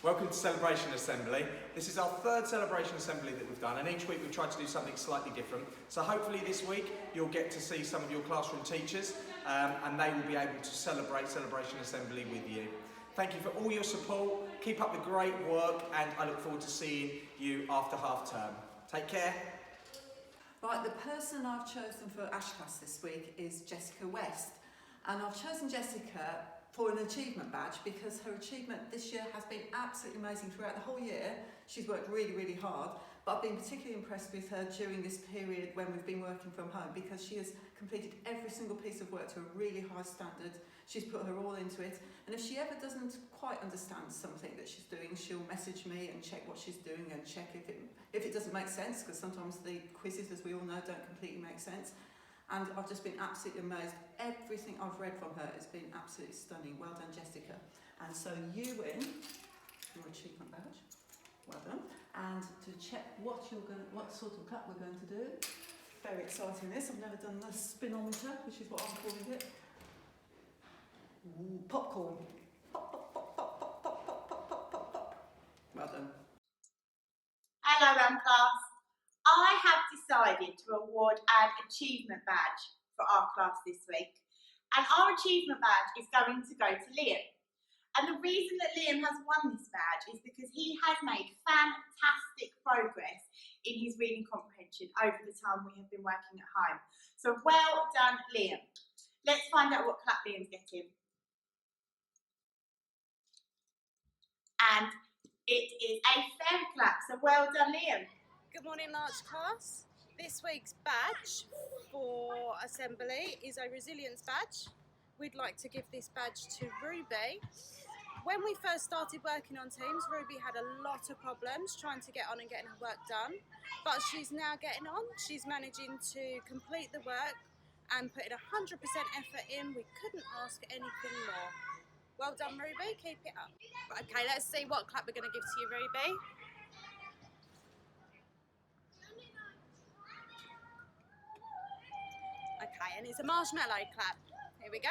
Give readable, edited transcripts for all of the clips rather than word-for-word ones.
Welcome to Celebration Assembly. This is our third Celebration Assembly that we've done, and each week we try to do something slightly different. So hopefully this week you'll get to see some of your classroom teachers and they will be able to celebrate Celebration Assembly with you. Thank you for all your support, keep up the great work, and I look forward to seeing you after half term. Take care. Right, the person I've chosen for Ash class this week is Jessica West, and I've chosen Jessica for an achievement badge because her achievement this year has been absolutely amazing throughout the whole year. She's worked really, really hard, but I've been particularly impressed with her during this period when we've been working from home because she has completed every single piece of work to a really high standard. She's put her all into it, and if she ever doesn't quite understand something that she's doing, she'll message me and check what she's doing and check if it doesn't make sense, because sometimes the quizzes, as we all know, don't completely make sense. And I've just been absolutely amazed. Everything I've read from her has been absolutely stunning. Well done, Jessica. And so you win your achievement badge. Well done. And to check what sort of clap we're going to do. Very exciting this. I've never done the spinometer, which is what I'm calling it. Ooh, popcorn. Pop, pop, pop, pop, pop, pop, pop, pop, pop, pop, pop. Well done. Hello, class. I have decided to award an achievement badge for our class this week, and our achievement badge is going to go to Liam. And the reason that Liam has won this badge is because he has made fantastic progress in his reading comprehension over the time we have been working at home. So well done, Liam. Let's find out what clap Liam's getting. And it is a fair clap, so well done, Liam. Good morning, large class. This week's badge for Assembly is a resilience badge. We'd like to give this badge to Ruby. When we first started working on Teams, Ruby had a lot of problems trying to get on and getting her work done, but she's now getting on. She's managing to complete the work and putting 100% effort in. We couldn't ask anything more. Well done, Ruby, keep it up. Okay, let's see what clap we're going to give to you, Ruby. Okay, and it's a marshmallow clap. Here we go.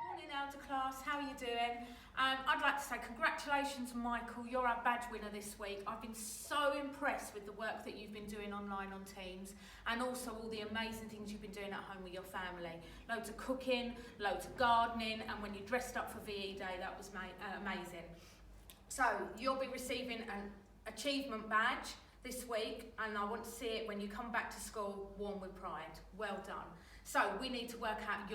Morning, elder class. How are you doing? I'd like to say congratulations, Michael. You're our badge winner this week. I've been so impressed with the work that you've been doing online on Teams, and also all the amazing things you've been doing at home with your family. Loads of cooking, loads of gardening, and when you dressed up for VE Day, that was amazing. So you'll be receiving an achievement badge this week, and I want to see it when you come back to school worn with pride. Well done. So we need to work out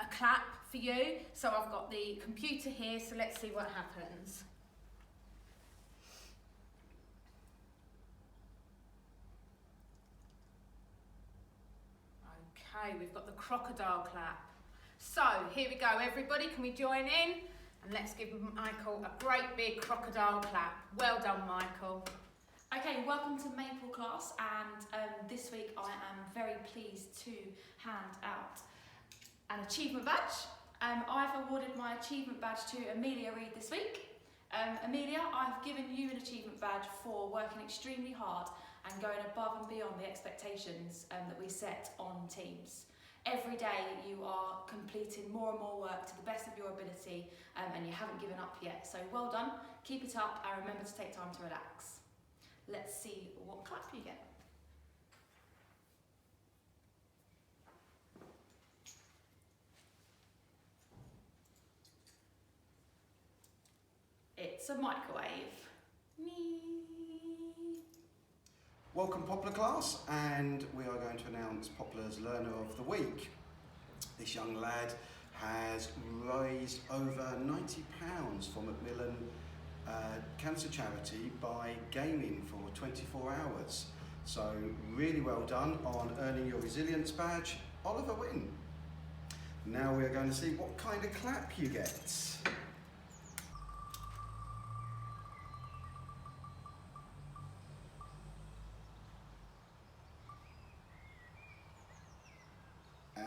a clap for you. So I've got the computer here, so let's see what happens. Okay, we've got the crocodile clap. So here we go, everybody, can we join in? And let's give Michael a great big crocodile clap. Well done, Michael. Okay, welcome to Maple class, and this week I am very pleased to hand out an achievement badge. I've awarded my achievement badge to Amelia Reid this week. Amelia, I've given you an achievement badge for working extremely hard and going above and beyond the expectations that we set on Teams. Every day you are completing more and more work to the best of your ability, and you haven't given up yet. So well done, keep it up, and remember to take time to relax. Let's see what clap you get. It's a microwave. Me. Welcome, Poplar class, and we are going to announce Poplar's Learner of the Week. This young lad has raised over £90 for Macmillan Cancer Charity by gaming for 24 hours. So really well done on earning your resilience badge, Oliver Wynne. Now we're going to see what kind of clap you get. And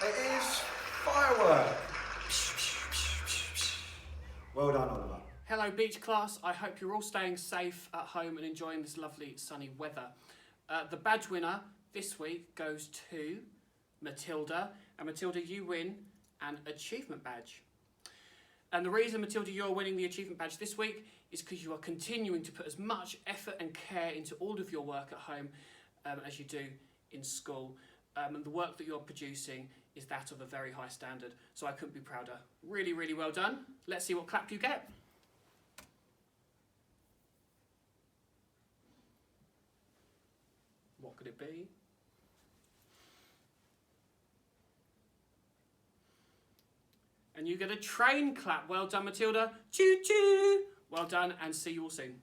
it is firework. Well done, Oliver. Hello Beach class, I hope you're all staying safe at home and enjoying this lovely sunny weather. The badge winner this week goes to Matilda, and Matilda, you win an achievement badge. And the reason, Matilda, you're winning the achievement badge this week is because you are continuing to put as much effort and care into all of your work at home as you do in school. And the work that you're producing is that of a very high standard. So I couldn't be prouder. Really, really well done. Let's see what clap you get. What could it be? And you get a train clap. Well done, Matilda. Choo choo. Well done, and see you all soon.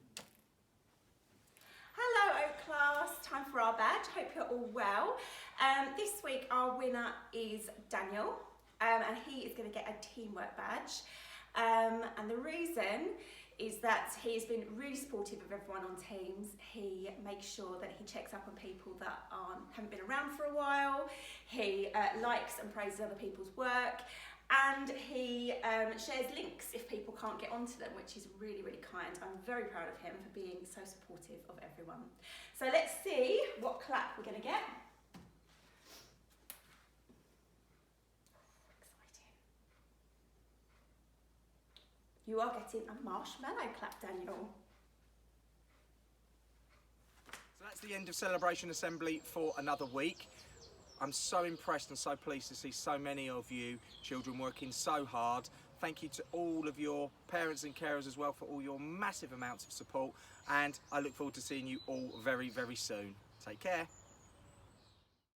Hello Oak class, time for our badge. Hope you're all well. This week our winner is Daniel, and he is going to get a teamwork badge. And the reason is that he has been really supportive of everyone on teams. He makes sure that he checks up on people that haven't been around for a while. He likes and praises other people's work. And he shares links if people can't get onto them, which is really, really kind. I'm very proud of him for being so supportive of everyone. So let's see what clap we're going to get. Exciting. You are getting a marshmallow clap, Daniel. So that's the end of Celebration Assembly for another week. I'm so impressed and so pleased to see so many of you children working so hard. Thank you to all of your parents and carers as well for all your massive amounts of support, and I look forward to seeing you all very, very soon. Take care.